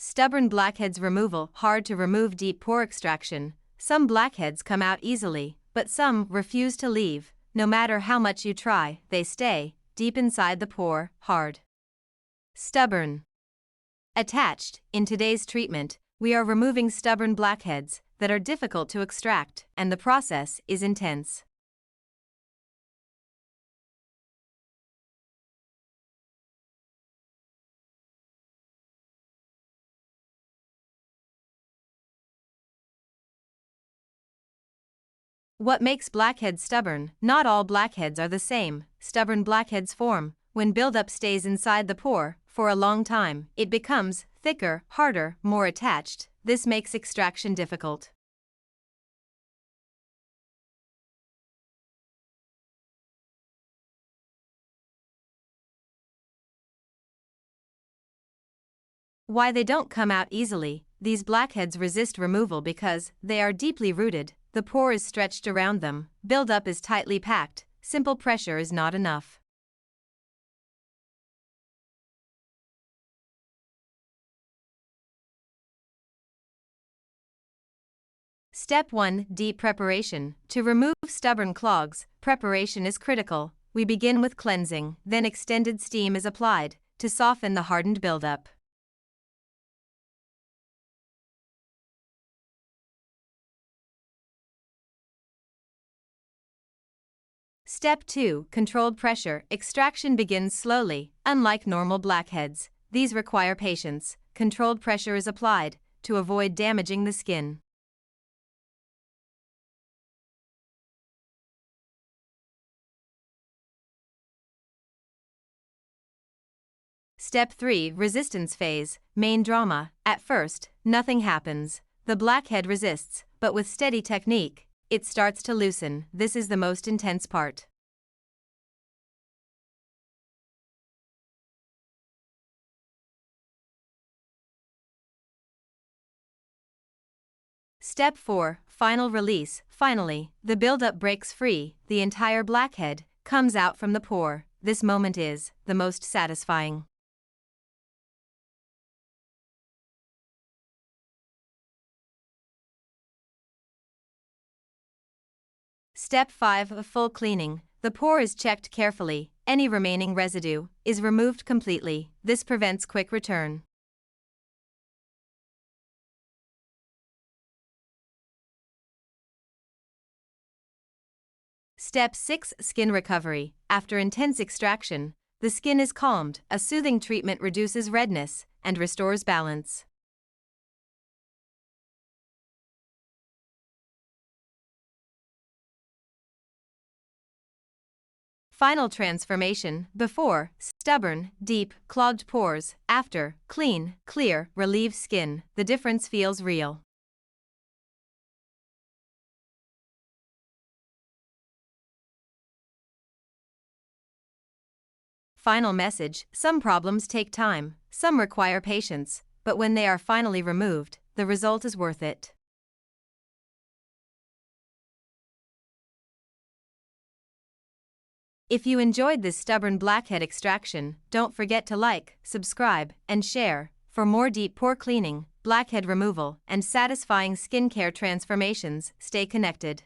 Stubborn blackheads removal. Hard to remove. Deep pore extraction. Some blackheads come out easily, but some refuse to leave. No matter how much you try, they stay deep inside the pore, hard. Stubborn. Attached. In today's treatment, we are removing stubborn blackheads that are difficult to extract, and the process is intense. What makes blackheads stubborn? Not all blackheads are the same. Stubborn blackheads form when buildup stays inside the pore for a long time. It becomes thicker, harder, more attached. This makes extraction difficult. Why they don't come out easily? These blackheads resist removal because they are deeply rooted. The pore is stretched around them. Buildup is tightly packed. Simple pressure is not enough. Step 1. Deep preparation. To remove stubborn clogs, preparation is critical. We begin with cleansing, then extended steam is applied to soften the hardened buildup. Step 2. Controlled pressure. Extraction begins slowly. Unlike normal blackheads, these require patience. Controlled pressure is applied to avoid damaging the skin. Step 3. Resistance phase. Main drama. At first, nothing happens. The blackhead resists, but with steady technique, it starts to loosen. This is the most intense part. Step 4. Final release. Finally, the buildup breaks free. The entire blackhead comes out from the pore. This moment is the most satisfying. Step 5. Full cleaning. The pore is checked carefully. Any remaining residue is removed completely. This prevents quick return. Step 6. Skin recovery. After intense extraction, the skin is calmed. A soothing treatment reduces redness and restores balance. Final transformation. Before, stubborn, deep, clogged pores. After, clean, clear, relieved skin. The difference feels real. Final message. Some problems take time, some require patience, but when they are finally removed, the result is worth it. If you enjoyed this stubborn blackhead extraction, don't forget to like, subscribe, and share. For more deep pore cleaning, blackhead removal, and satisfying skincare transformations, stay connected.